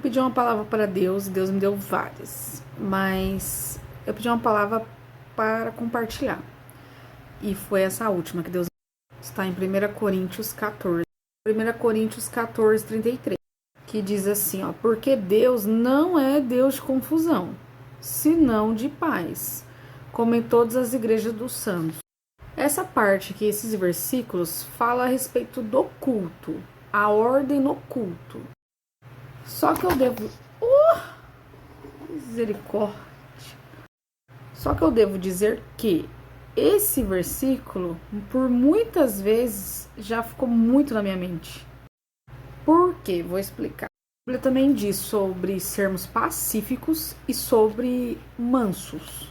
pedi uma palavra para Deus e Deus me deu várias, mas eu pedi uma palavra para compartilhar. E foi essa última que Deus está em 1 Coríntios 14. 1 Coríntios 14, 33, que diz assim, ó: porque Deus não é Deus de confusão, senão de paz, como em todas as igrejas dos santos. Essa parte aqui, esses versículos, fala a respeito do culto, a ordem no culto. Só que eu devo... misericórdia! Só que eu devo dizer que esse versículo, por muitas vezes, já ficou muito na minha mente. Por quê? Vou explicar. A Bíblia também diz sobre sermos pacíficos e sobre mansos.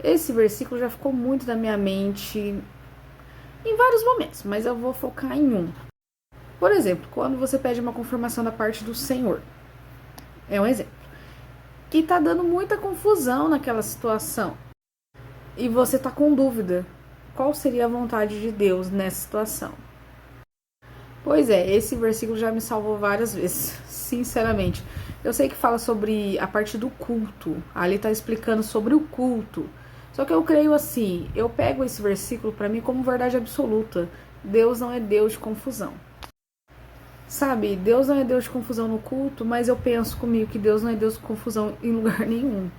Esse versículo já ficou muito na minha mente em vários momentos, mas eu vou focar em um. Por exemplo, quando você pede uma confirmação da parte do Senhor. É um exemplo. E tá dando muita confusão naquela situação. E você tá com dúvida. Qual seria a vontade de Deus nessa situação? Pois é, esse versículo já me salvou várias vezes, sinceramente. Eu sei que fala sobre a parte do culto. Ali tá explicando sobre o culto. Só que eu creio assim, eu pego esse versículo para mim como verdade absoluta. Deus não é Deus de confusão. Sabe, Deus não é Deus de confusão no culto, mas eu penso comigo que Deus não é Deus de confusão em lugar nenhum.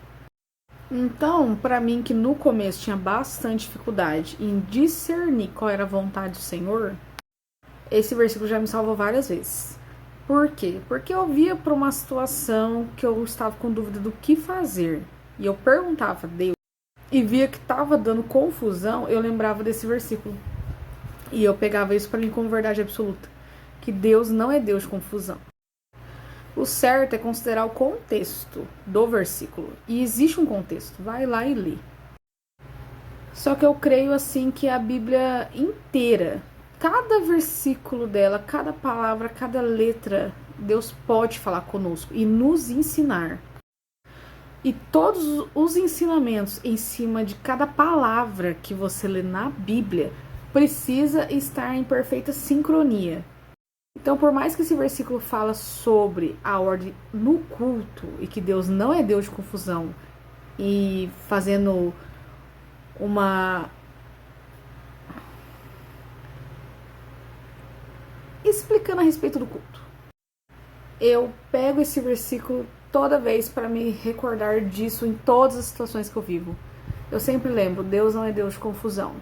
Então, para mim que no começo tinha bastante dificuldade em discernir qual era a vontade do Senhor, esse versículo já me salvou várias vezes. Por quê? Porque eu via para uma situação que eu estava com dúvida do que fazer. E eu perguntava a Deus e via que estava dando confusão, eu lembrava desse versículo. E eu pegava isso para mim como verdade absoluta. Que Deus não é Deus de confusão. O certo é considerar o contexto do versículo. E existe um contexto, vai lá e lê. Só que eu creio assim que a Bíblia inteira, cada versículo dela, cada palavra, cada letra, Deus pode falar conosco e nos ensinar. E todos os ensinamentos em cima de cada palavra que você lê na Bíblia precisa estar em perfeita sincronia. Então, por mais que esse versículo fala sobre a ordem no culto e que Deus não é Deus de confusão e fazendo uma... explicando a respeito do culto. Eu pego esse versículo toda vez para me recordar disso em todas as situações que eu vivo. Eu sempre lembro, Deus não é Deus de confusão.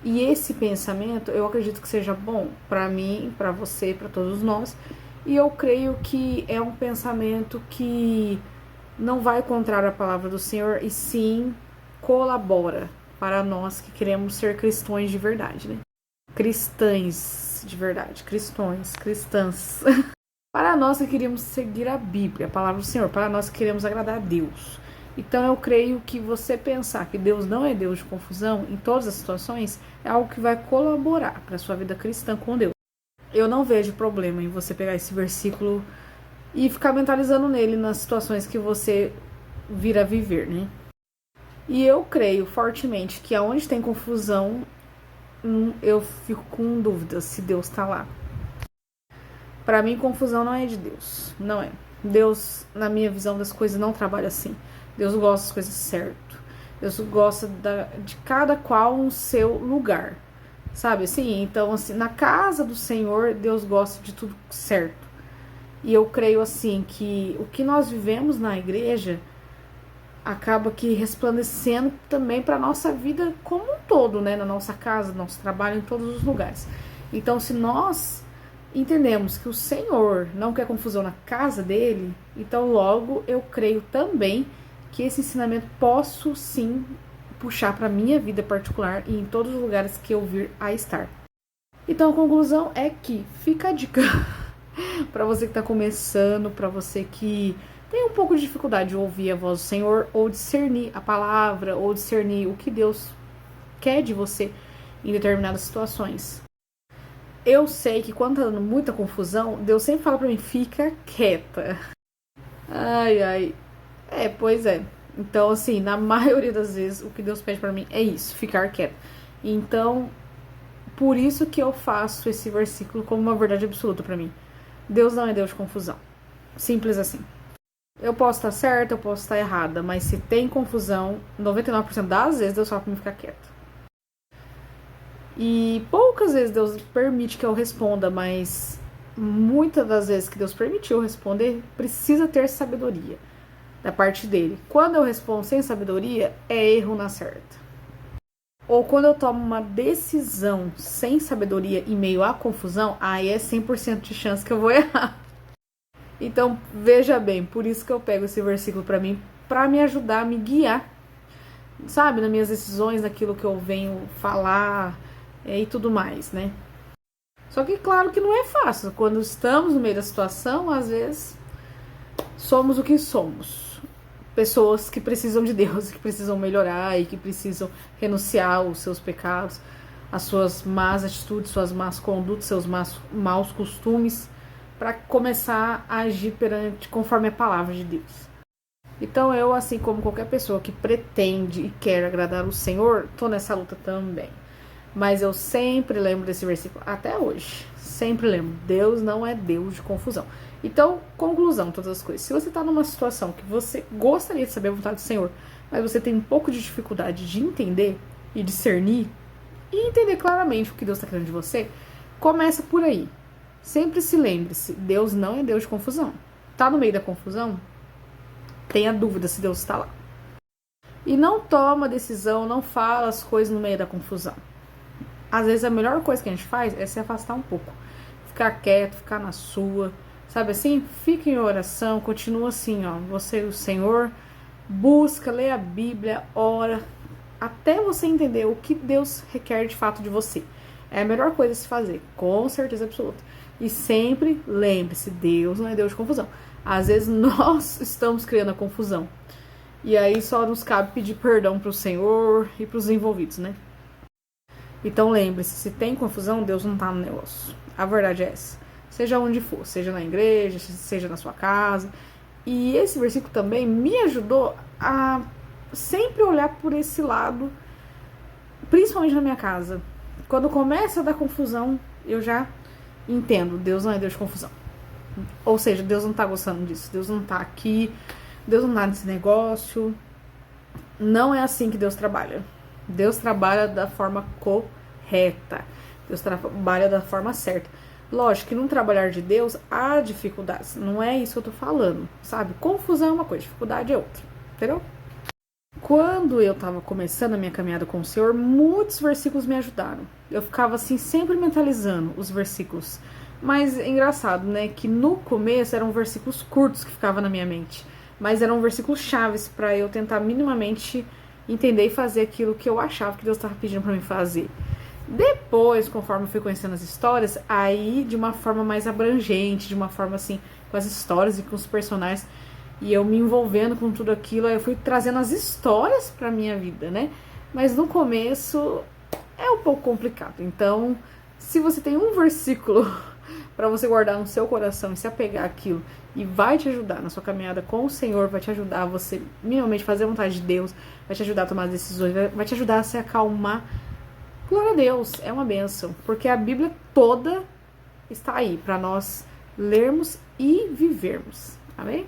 E esse pensamento, eu acredito que seja bom para mim, para você, para todos nós. E eu creio que é um pensamento que não vai contrário à palavra do Senhor, e sim colabora para nós que queremos ser cristãos de verdade, né? Cristãs de verdade, cristãs. Para nós que queremos seguir a Bíblia, a palavra do Senhor, para nós que queremos agradar a Deus. Então eu creio que você pensar que Deus não é Deus de confusão em todas as situações é algo que vai colaborar para a sua vida cristã com Deus. Eu não vejo problema em você pegar esse versículo e ficar mentalizando nele nas situações que você vir a viver, né? E eu creio fortemente que aonde tem confusão, eu fico com dúvidas se Deus está lá. Para mim, confusão não é de Deus, não é. Deus, na minha visão das coisas, não trabalha assim. Deus gosta das coisas certo. Deus gosta de cada qual no seu lugar. Sabe assim? Então, assim, na casa do Senhor, Deus gosta de tudo certo. E eu creio, assim, que o que nós vivemos na igreja acaba que resplandecendo também para nossa vida como um todo, né? Na nossa casa, no nosso trabalho, em todos os lugares. Então, se nós entendemos que o Senhor não quer confusão na casa dele, então logo eu creio também que esse ensinamento posso sim puxar para minha vida particular e em todos os lugares que eu vir a estar. Então a conclusão é que fica a dica para você que está começando, para você que tem um pouco de dificuldade de ouvir a voz do Senhor, ou discernir a palavra, ou discernir o que Deus quer de você em determinadas situações. Eu sei que quando tá dando muita confusão, Deus sempre fala pra mim, fica quieta. Ai. Pois é. Então, assim, na maioria das vezes, o que Deus pede pra mim é isso, ficar quieta. Então, por isso que eu faço esse versículo como uma verdade absoluta pra mim. Deus não é Deus de confusão. Simples assim. Eu posso estar certa, eu posso estar errada, mas se tem confusão, 99% das vezes Deus fala pra mim ficar quieta. E poucas vezes Deus permite que eu responda, mas muitas das vezes que Deus permitiu eu responder, precisa ter sabedoria da parte dele. Quando eu respondo sem sabedoria, é erro na certa. Ou quando eu tomo uma decisão sem sabedoria em meio à confusão, aí é 100% de chance que eu vou errar. Então, veja bem, por isso que eu pego esse versículo para me ajudar, a me guiar, sabe, nas minhas decisões, naquilo que eu venho falar e tudo mais, né? Só que claro que não é fácil. Quando estamos no meio da situação, às vezes somos o que somos. Pessoas que precisam de Deus, que precisam melhorar e que precisam renunciar aos seus pecados, às suas más atitudes, suas más condutas, seus maus costumes, para começar a agir conforme a palavra de Deus. Então eu, assim como qualquer pessoa que pretende e quer agradar o Senhor, tô nessa luta também. Mas eu sempre lembro desse versículo, até hoje. Sempre lembro. Deus não é Deus de confusão. Então, conclusão, todas as coisas. Se você está numa situação que você gostaria de saber a vontade do Senhor, mas você tem um pouco de dificuldade de entender e discernir, e entender claramente o que Deus está querendo de você, começa por aí. Sempre se lembre-se, Deus não é Deus de confusão. Tá no meio da confusão? Tenha dúvida se Deus está lá. E não toma decisão, não fala as coisas no meio da confusão. Às vezes a melhor coisa que a gente faz é se afastar um pouco. Ficar quieto, ficar na sua. Sabe assim? Fica em oração, continua assim, ó. Você e o Senhor, busca, lê a Bíblia, ora, até você entender o que Deus requer de fato de você. É a melhor coisa a se fazer, com certeza absoluta. E sempre lembre-se, Deus não é Deus de confusão. Às vezes nós estamos criando a confusão. E aí só nos cabe pedir perdão pro Senhor e pros envolvidos, né? Então lembre-se, se tem confusão, Deus não tá no negócio. A verdade é essa. Seja onde for, seja na igreja, seja na sua casa. E esse versículo também me ajudou a sempre olhar por esse lado, principalmente na minha casa. Quando começa a dar confusão, eu já entendo, Deus não é Deus de confusão. Ou seja, Deus não tá gostando disso, Deus não tá aqui, Deus não tá nesse negócio. Não é assim que Deus trabalha. Deus trabalha da forma correta. Deus trabalha da forma certa. Lógico que no trabalhar de Deus há dificuldades. Não é isso que eu tô falando, sabe? Confusão é uma coisa, dificuldade é outra. Entendeu? Quando eu tava começando a minha caminhada com o Senhor, muitos versículos me ajudaram. Eu ficava assim, sempre mentalizando os versículos. Mas é engraçado, né? Que no começo eram versículos curtos que ficavam na minha mente. Mas eram versículos chaves para eu tentar minimamente entender e fazer aquilo que eu achava que Deus estava pedindo para mim fazer. Depois, conforme eu fui conhecendo as histórias, aí de uma forma mais abrangente, de uma forma assim, com as histórias e com os personagens, e eu me envolvendo com tudo aquilo, aí eu fui trazendo as histórias pra minha vida, né? Mas no começo é um pouco complicado. Então, se você tem um versículo para você guardar no seu coração e se apegar àquilo, e vai te ajudar na sua caminhada com o Senhor, vai te ajudar a você minimamente fazer a vontade de Deus, vai te ajudar a tomar decisões, vai te ajudar a se acalmar. Glória a Deus, é uma bênção, porque a Bíblia toda está aí para nós lermos e vivermos. Amém?